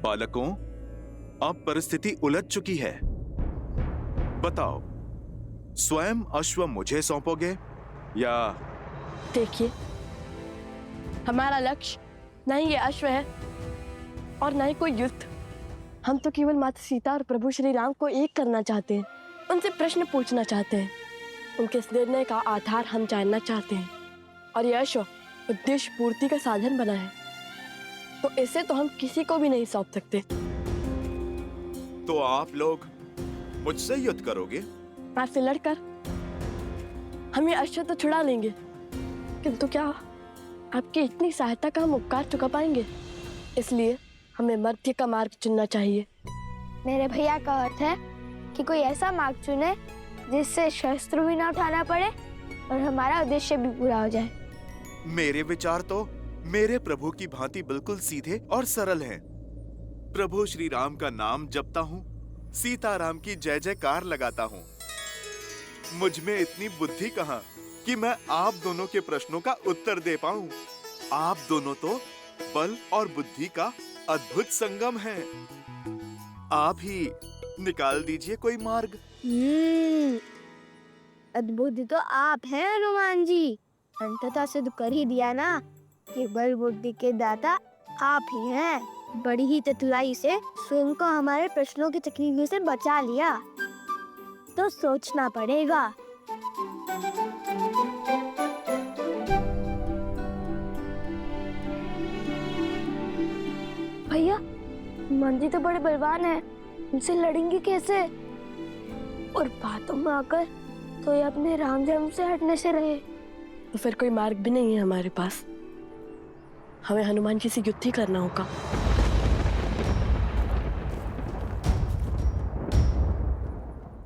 बालकों, अब परिस्थिति उलझ चुकी है। बताओ, स्वयं अश्व मुझे सौंपोगे या? देखिए, हमारा लक्ष्य न ही ये अश्व है और न ही कोई युद्ध। हम तो केवल माता सीता और प्रभु श्री राम को एक करना चाहते हैं, उनसे प्रश्न पूछना चाहते हैं, उनके इस निर्णय का आधार हम जानना चाहते हैं। और यह अश्व उद्देश्य पूर्ति का साधन बना है, तो इसे तो हम किसी को भी नहीं सौंप सकते। तो आप लोग मुझसे युद्ध करोगे? आपसे लड़कर हम ये अश्व तो छुड़ा लेंगे, किंतु क्या आपकी इतनी सहायता का हम उपकार चुका पाएंगे? इसलिए हमें मध्य का मार्ग चुनना चाहिए। मेरे भैया का अर्थ है कि कोई ऐसा मार्ग चुने जिससे शस्त्र भी ना उठाना पड़े और हमारा उद्देश्य भी पूरा हो जाए। मेरे विचार तो मेरे प्रभु की भांति बिल्कुल सीधे और सरल हैं। प्रभु श्री राम का नाम जपता हूँ, सीताराम की जय जयकार लगाता हूँ। मुझ में इतनी बुद्धि कहाँ कि मैं आप दोनों के प्रश्नों का उत्तर दे पाऊं। आप दोनों तो बल और बुद्धि का अद्भुत संगम है। आप ही निकाल दीजिए कोई मार्ग। अद्भुत तो आप हैं हनुमान जी। अंततः सिद्ध कर ही दिया ना कि बल बुद्धि के दाता आप ही हैं। बड़ी ही चतुराई से स्वयं को हमारे प्रश्नों की तकलीफ से बचा लिया, तो सोचना पड़ेगा। भैया, हनुमान जी तो बड़े बलवान हैं, उनसे लड़ेंगे कैसे? और बातों में आकर तो ये अपने राम जन्म से हटने से रहे। तो फिर कोई मार्ग भी नहीं है हमारे पास, हमें हनुमान जी से युद्ध ही करना होगा।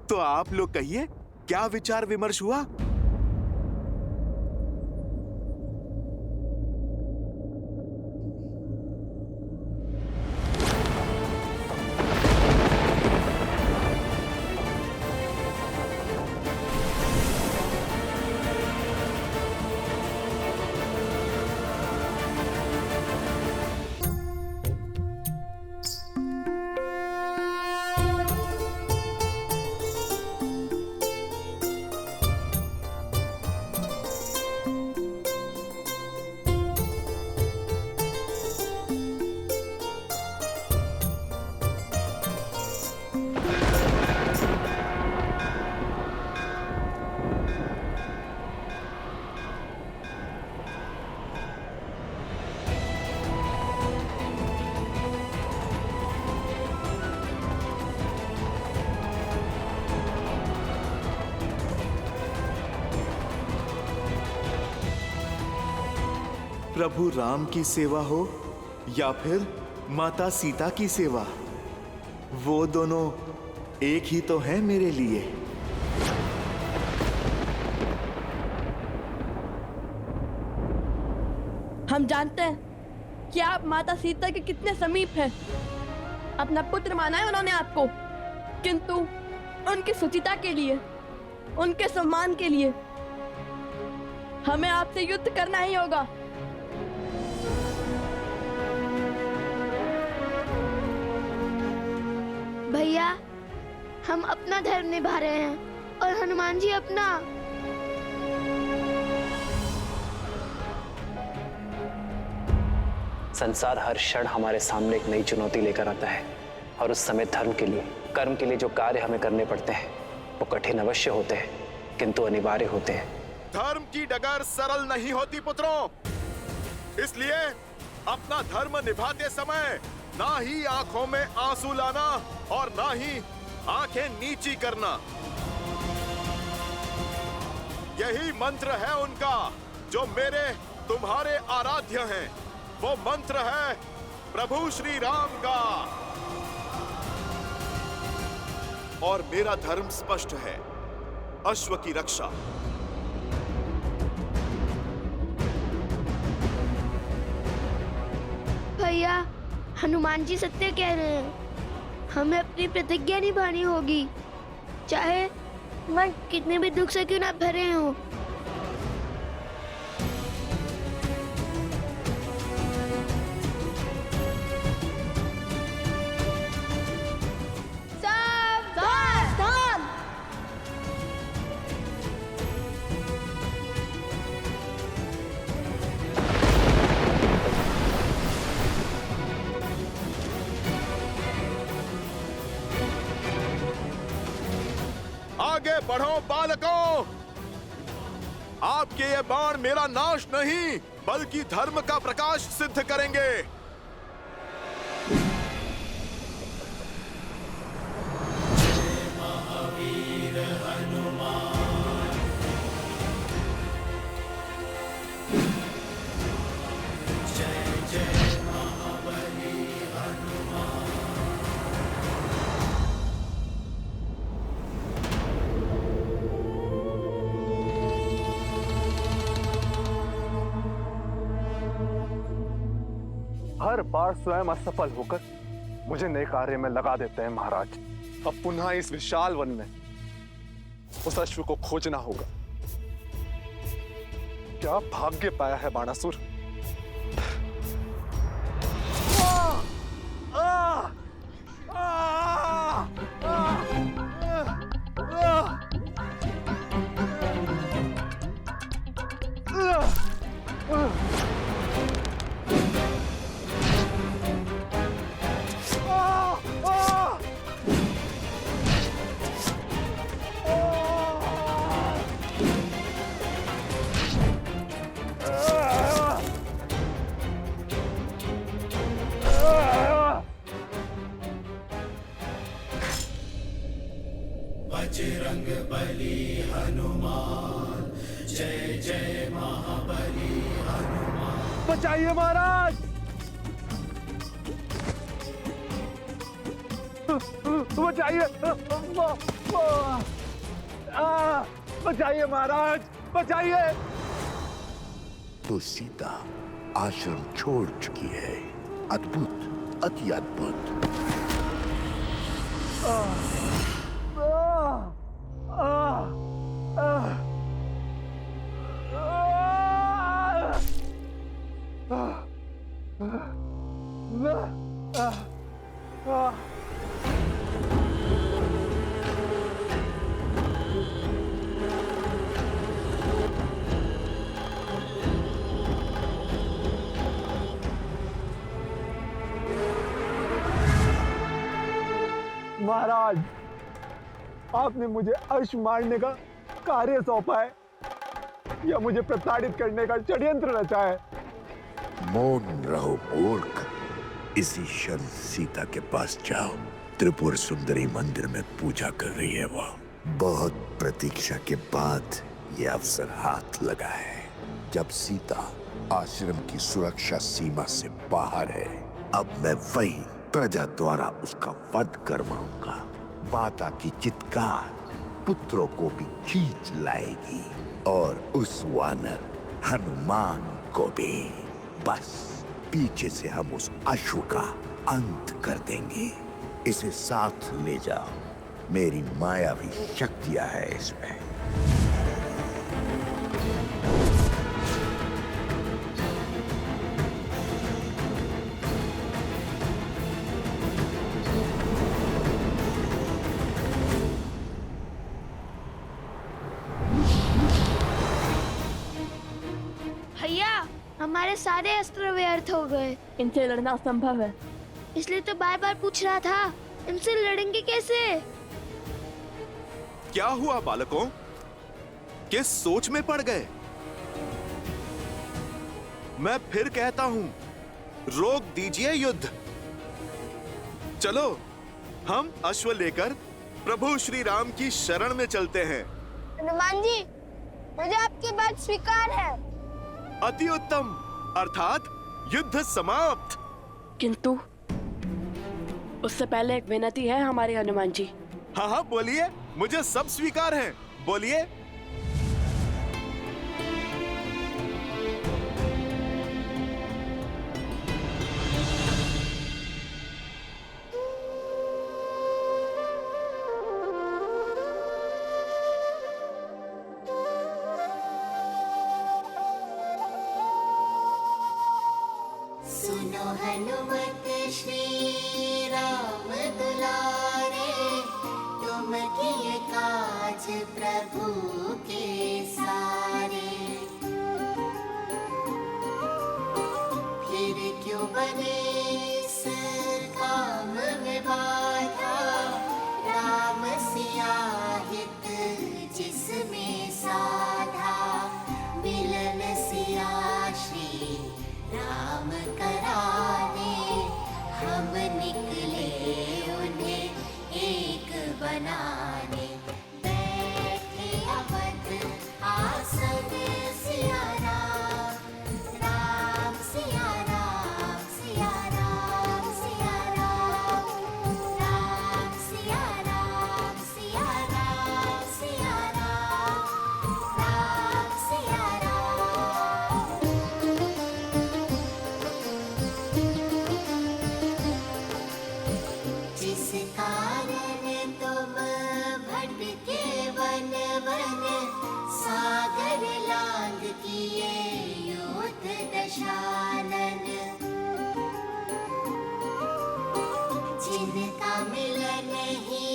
तो आप लोग कहिए, क्या विचार विमर्श हुआ? प्रभु राम की सेवा हो या फिर माता सीता की सेवा, वो दोनों एक ही तो हैं मेरे लिए। हम जानते हैं कि आप माता सीता के कितने समीप हैं। अपना पुत्र माना है उन्होंने आपको, किंतु उनकी सुचिता के लिए, उनके सम्मान के लिए हमें आपसे युद्ध करना ही होगा। भैया, हम अपना धर्म निभा रहे हैं और हनुमान जी अपना। संसार हर क्षण हमारे सामने एक नई चुनौती लेकर आता है और उस समय धर्म के लिए, कर्म के लिए जो कार्य हमें करने पड़ते हैं वो कठिन अवश्य होते हैं, किंतु अनिवार्य होते हैं। धर्म की डगर सरल नहीं होती पुत्रों, इसलिए अपना धर्म निभाते समय ना ही आंखों में आंसू लाना और ना ही आंखें नीची करना। यही मंत्र है उनका जो मेरे तुम्हारे आराध्य हैं। वो मंत्र है प्रभु श्री राम का। और मेरा धर्म स्पष्ट है, अश्व की रक्षा। भैया, हनुमान जी सत्य कह रहे हैं। हमें अपनी प्रतिज्ञा निभानी होगी, चाहे मन कितने भी दुख से क्यों ना भरे हों। बढ़ो बालकों, आपके ये बाण मेरा नाश नहीं बल्कि धर्म का प्रकाश सिद्ध करेंगे। हर बार स्वयं असफल होकर मुझे नए कार्य में लगा देते हैं महाराज। अब पुनः इस विशाल वन में उस अश्व को खोजना होगा। क्या भाग्य पाया है बाणासुर। बजरंग बली हनुमान, जय जय महाबली हनुमान। बचाइए महाराज, बचाइए, बचाइए महाराज, बचाइए। तो सीता आश्रम छोड़ चुकी है। अद्भुत, अति अद्भुत। महाराज, आपने मुझे अश्व मारने का कार्य सौंपा है या मुझे प्रताड़ित करने का षड्यंत्र रचा है? मौन रहो मूर्ख। इसी क्षण सीता के पास जाओ। त्रिपुर सुंदरी मंदिर में पूजा कर रही है वो। बहुत प्रतीक्षा के बाद ये अवसर हाथ लगा है। जब सीता आश्रम की सुरक्षा सीमा से बाहर है, अब मैं वही प्रजा द्वारा उसका वध करवाऊंगा। माता की चित्कार पुत्रों को भी खींच लाएगी और उस वानर हनुमान को भी। बस पीछे से हम उस अश्व का अंत कर देंगे। इसे साथ ले जाओ। मेरी मायावी शक्तियां है इसमें। भैया, हमारे सारे अस्त्र व्यर्थ हो गए। इनसे लड़ना असंभव है। इसलिए तो बार बार पूछ रहा था, इनसे लड़ेंगे कैसे? क्या हुआ बालकों, किस सोच में पड़ गए? मैं फिर कहता हूं, रोक दीजिए युद्ध। चलो हम अश्व लेकर प्रभु श्री राम की शरण में चलते हैं। हनुमान जी, मुझे आपकी बात स्वीकार है। अति उत्तम, अर्थात युद्ध समाप्त। किंतु उससे पहले एक विनती है हमारे हनुमान जी। हाँ हाँ बोलिए, मुझे सब स्वीकार है, बोलिए। सुनो हनुमत श्री राम दुलारे, तुम किए काज प्रभु के सारे। फिर क्यों बने इस काम में बाधा, राम सिया हित साधा मिलन सिया श्री राम कराने, हम निकले उन्हें एक बनाने। बैठे अवध आसन सिया राम, राम सिया राम, सिया राम, सिया राम, राम सिया राम, सिया राम, सिया राम, राम सिया राम। जिस कारण तुम भटके वन वन, सागर लांग किए युद्ध दशानन। जिनका मिलन ही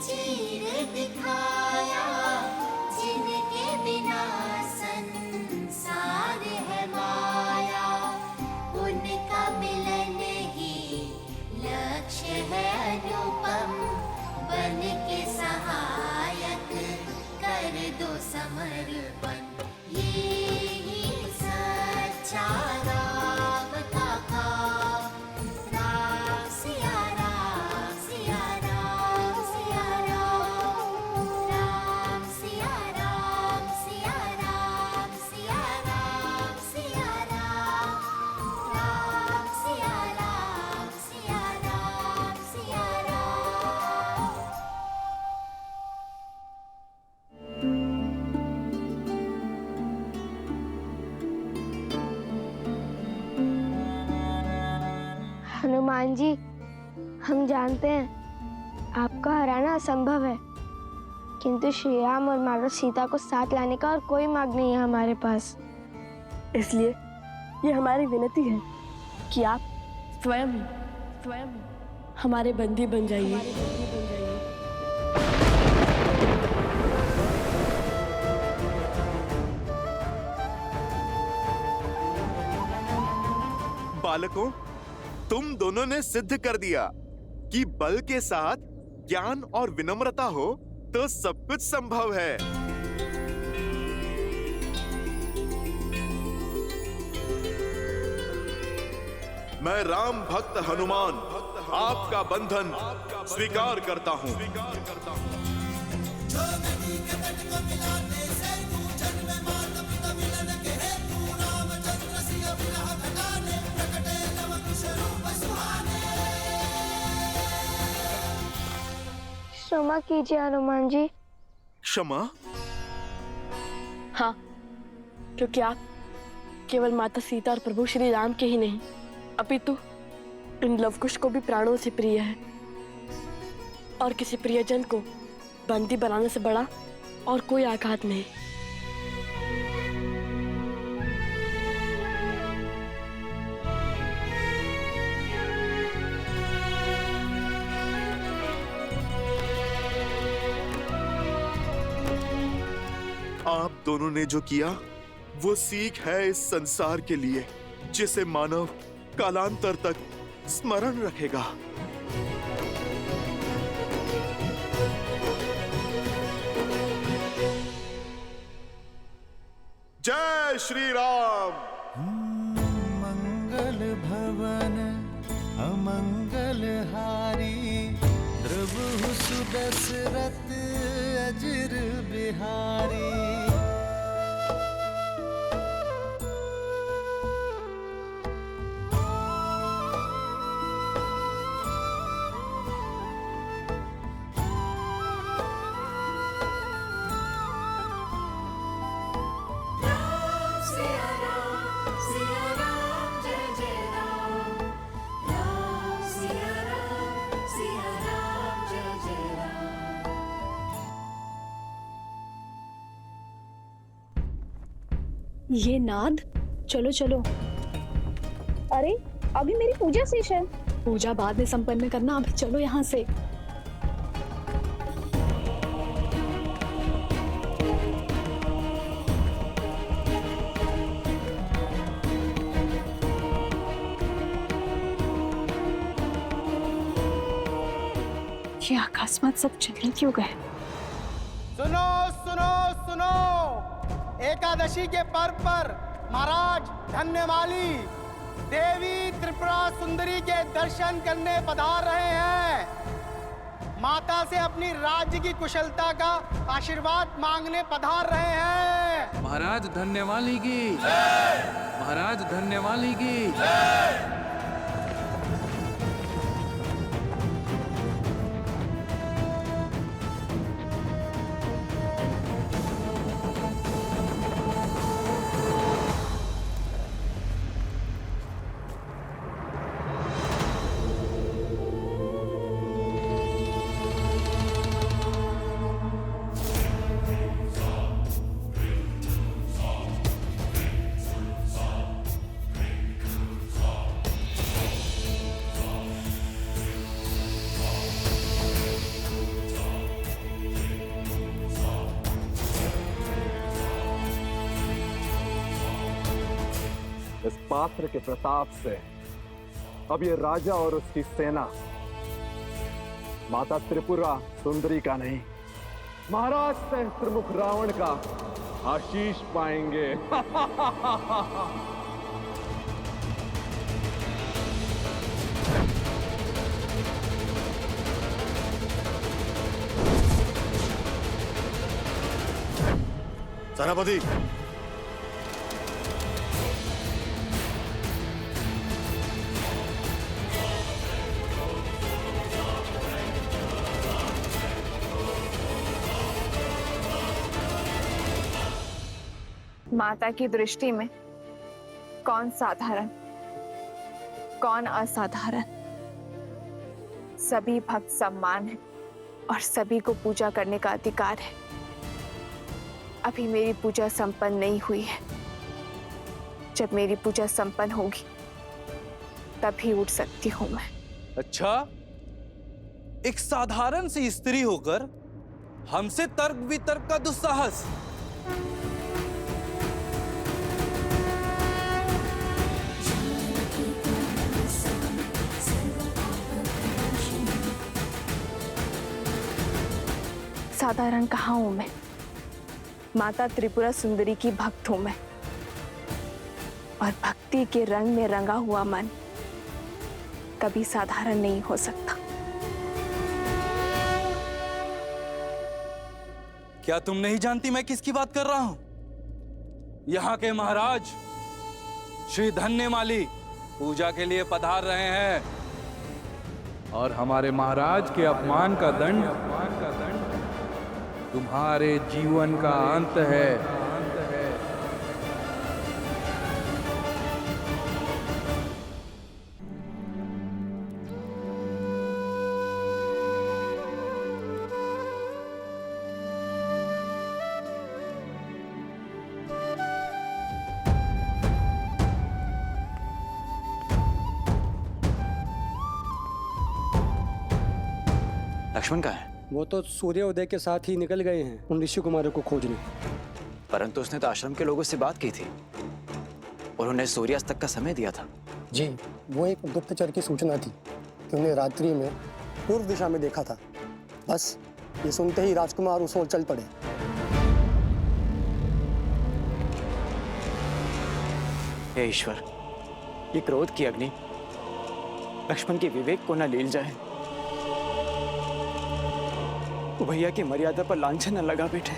चीर दिखाया, जिनके बिना संसार है माया, उनका मिलन ही लक्ष्य है अनुपम। बन के सहायक कर दो समर्पण, ये ही सच्चा राम का काम। राम सिया राम, सिया राम, सिया राम, राम सिया राम, सिया राम, सिया राम, सिया राम, राम सिया राम, सिया राम, सिया राम। हनुमान जी, हम जानते हैं आपका हराना असंभव है, किंतु श्री राम और माता सीता को साथ लाने का और कोई मार्ग नहीं है हमारे पास। इसलिए ये हमारी विनती है कि आप स्वयं हमारे बंदी बन जाइए। बालकों, तुम दोनों ने सिद्ध कर दिया कि बल के साथ ज्ञान और विनम्रता हो तो सब कुछ संभव है। मैं राम भक्त हनुमान आपका बंधन स्वीकार करता हूँ। क्षमा कीजिए हनुमान जी। क्षमा? हाँ, क्योंकि आप केवल माता सीता और प्रभु श्री राम के ही नहीं, अपितु इन लवकुश को भी प्राणों से प्रिय है। और किसी प्रियजन को बंदी बनाने से बड़ा और कोई आघात नहीं। आप दोनों ने जो किया वो सीख है इस संसार के लिए, जिसे मानव कालांतर तक स्मरण रखेगा। जय श्री राम। मंगल भवन अमंगल हारी, द्रवहु सुदशरथ अजर बिहारी। ये नाद, चलो चलो। अरे अभी मेरी पूजा शेष है। पूजा बाद में संपन्न करना, अभी चलो यहाँ से। ये अकस्मात सब चले क्यों गए? सुनो सुनो सुनो, एकादशी के पर्व पर महाराज धन्यमाली देवी त्रिपुरा सुंदरी के दर्शन करने पधार रहे हैं। माता से अपनी राज्य की कुशलता का आशीर्वाद मांगने पधार रहे हैं। महाराज धन्यवाली की, महाराज धन्यवाली की। इस पात्र के प्रताप से अब ये राजा और उसकी सेना माता त्रिपुरा सुंदरी का नहीं, महाराज सहस्त्रमुख रावण का आशीष पाएंगे। सेनापति, माता की दृष्टि में कौन साधारण, कौन असाधारण, सभी भक्त सम्मान है और सभी को पूजा करने का अधिकार है। अभी मेरी पूजा संपन्न नहीं हुई है। जब मेरी पूजा संपन्न होगी तभी उठ सकती हूं मैं। अच्छा, एक साधारण सी स्त्री होकर हमसे तर्क वितर्क का दुस्साहस। साधारण कहाँ हूं मैं? माता त्रिपुरा सुंदरी की भक्त हूं मैं, और भक्ति के रंग में रंगा हुआ मन कभी साधारण नहीं हो सकता। क्या तुम नहीं जानती मैं किसकी बात कर रहा हूं? यहाँ के महाराज श्री धन्यमाली पूजा के लिए पधार रहे हैं, और हमारे महाराज के अपमान का दंड तुम्हारे जीवन का अंत है। लक्ष्मण कहाँ है? वो तो सूर्योदय के साथ ही निकल गए हैं उन ऋषि कुमारों को खोजने। परंतु उसने तो आश्रम के लोगों से बात की थी और उन्हें सूर्यास्त तक का समय दिया था। जी, वो एक गुप्तचर की सूचना थी कि उन्हें रात्रि में पूर्व दिशा में देखा था। बस ये सुनते ही राजकुमार उस ओर चल पड़े। हे ईश्वर, ये क्रोध की अग्नि लक्ष्मण के विवेक को न लील जाए। भैया की मर्यादा पर लांछन न लगा बैठे।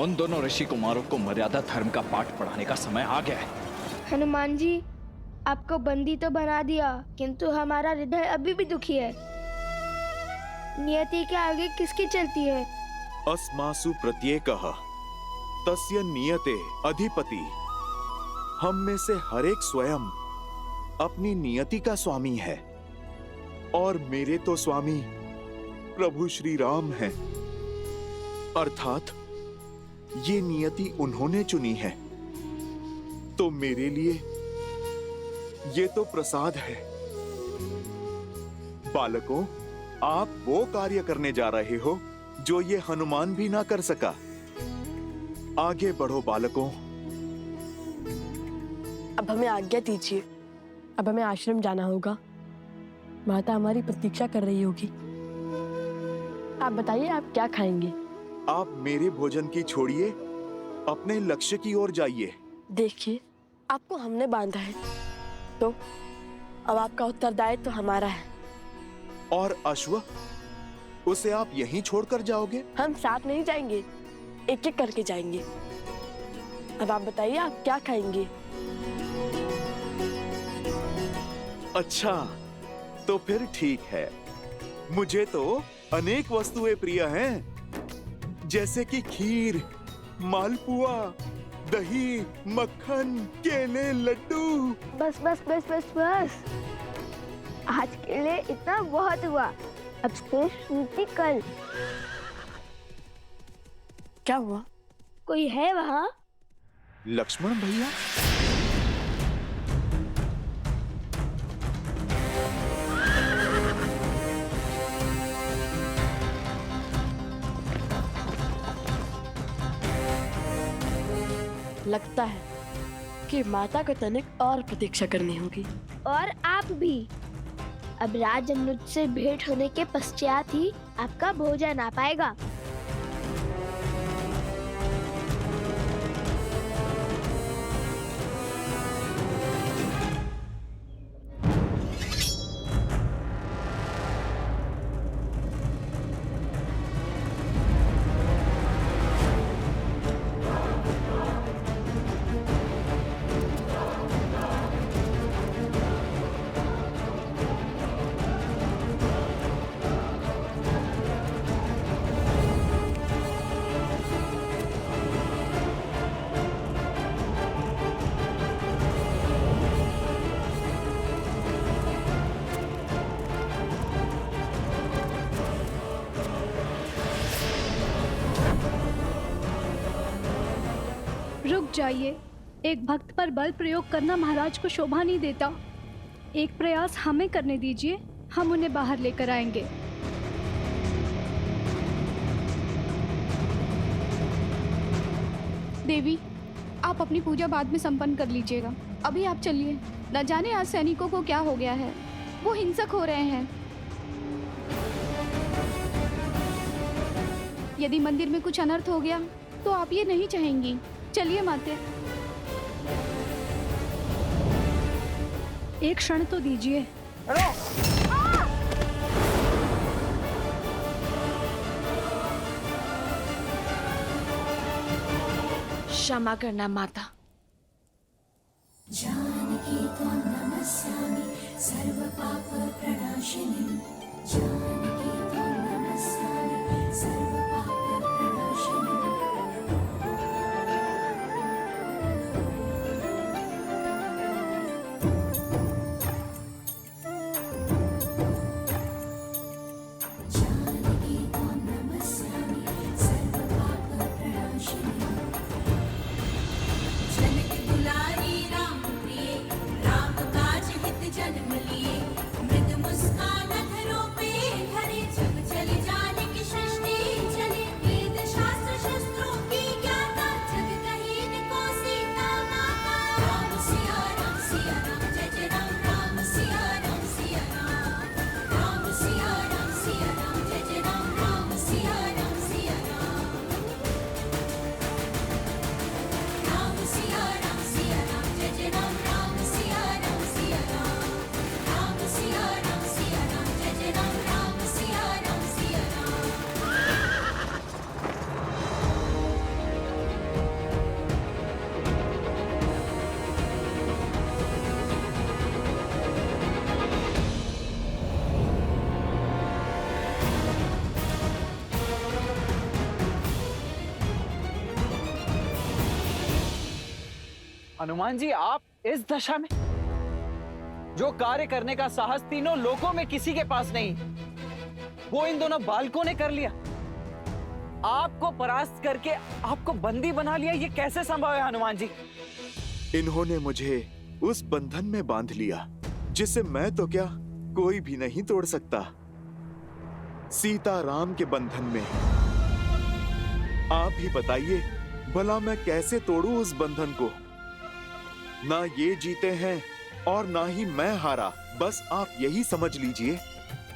उन दोनों ऋषि कुमारों को मर्यादा धर्म का पाठ पढ़ाने का समय आ गया है। हनुमान जी, आपको बंदी तो बना दिया, किंतु हमारा हृदय अभी भी दुखी है। नियति के आगे किसकी चलती है? अस्मासु प्रत्येकः तस्य नियते अधिपति। हम में से हर एक स्वयं अपनी नियति का स्वामी है, और मेरे तो स्वामी प्रभु श्री राम हैं। अर्थात ये नियति उन्होंने चुनी है, तो मेरे लिए ये तो प्रसाद है। बालकों, आप वो कार्य करने जा रहे हो जो ये हनुमान भी ना कर सका। आगे बढ़ो बालकों। अब हमें आज्ञा दीजिए, अब हमें आश्रम जाना होगा। माता हमारी प्रतीक्षा कर रही होगी। आप बताइए आप क्या खाएंगे? आप मेरे भोजन की छोड़िए, अपने लक्ष्य की ओर जाइए। देखिए, आपको हमने बांधा है, तो अब आपका उत्तरदायित्व तो हमारा है। और अश्व, उसे आप यहीं छोड़कर जाओगे? हम साथ नहीं जाएंगे, एक एक करके जाएंगे। अब आप बताइए आप क्या खाएंगे? अच्छा, तो फिर ठीक है। मुझे तो अनेक वस्तुएं प्रिय हैं, जैसे कि खीर, मालपुआ, दही, मक्खन, केले, लड्डू। बस बस बस बस बस, आज के लिए इतना बहुत हुआ। अब शेष नीति कल। क्या हुआ? कोई है वहाँ? लक्ष्मण भैया? लगता है कि माता को तनिक और प्रतीक्षा करनी होगी। और आप भी। अब राज अनुज से भेंट होने के पश्चात ही आपका भोजन आ पाएगा। रुक जाइए, एक भक्त पर बल प्रयोग करना महाराज को शोभा नहीं देता। एक प्रयास हमें करने दीजिए, हम उन्हें बाहर लेकर आएंगे। देवी, आप अपनी पूजा बाद में संपन्न कर लीजिएगा। अभी आप चलिए, न जाने आज सैनिकों को क्या हो गया है, वो हिंसक हो रहे हैं। यदि मंदिर में कुछ अनर्थ हो गया तो आप ये नहीं चाहेंगी। चलिए माते, एक क्षण तो दीजिए। क्षमा करना माता। जानकी त्वं नमस्यामि सर्वपापप्रणाशिनी। जानकी त्वं नमस्यामि सर्वपापप्रणाशिनी। जानकी त्वं नमस्यामि सर्वपापप्रणाशिनी। जनक दुलारी राम प्रिय, राम काज हित जन्म लिए। मृद मुस्कान अधरों पे धरे, जग चले जानकी सृष्टि चले। वेद शास्त्र शस्त्रों की ज्ञाता, जग कहीन को सीता माता। राम सिया राम, जय जय राम। राम सिया राम, राम सिया राम, जय जय राम। राम सिया राम, राम सिया राम, जय जय राम। राम सिया राम, राम सिया राम, जय जय राम। राम सिया राम, हनुमान जी, आप इस दशा में? जो कार्य करने का साहस तीनों लोकों में किसी के पास नहीं, वो इन दोनों बालकों ने कर लिया। आपको परास्त करके आपको बंदी बना लिया, ये कैसे संभव है हनुमान जी? इन्होंने मुझे उस बंधन में बांध लिया जिसे मैं तो क्या, कोई भी नहीं तोड़ सकता। सीता राम के बंधन में। आप ही बताइए, भला मैं कैसे तोड़ूं उस बंधन को? ना ये जीते हैं और ना ही मैं हारा। बस आप यही समझ लीजिए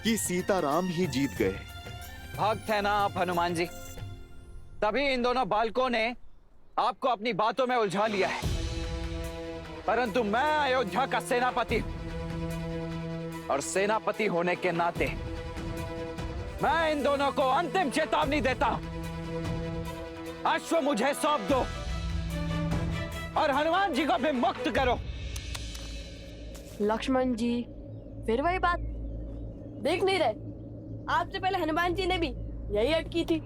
कि सीता राम ही जीत गए। भक्त है ना आप हनुमान जी, तभी इन दोनों बालकों ने आपको अपनी बातों में उलझा लिया है। परंतु मैं अयोध्या का सेनापति हूं और सेनापति होने के नाते मैं इन दोनों को अंतिम चेतावनी देता हूं। अश्व मुझे सौंप दो और हनुमान जी को भी मुक्त करो। लक्ष्मण जी, फिर वही बात, देख नहीं रहे? आपसे पहले हनुमान जी ने भी यही अटकी थी,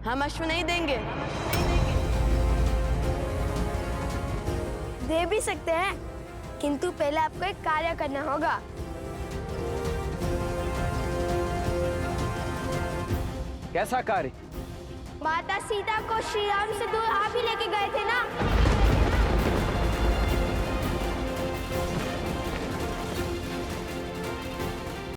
हम अश्व नहीं देंगे। दे भी सकते हैं, किंतु पहले आपको एक कार्य करना होगा। कैसा कार्य? माता सीता को श्री राम से दूर आप ही लेके गए थे ना।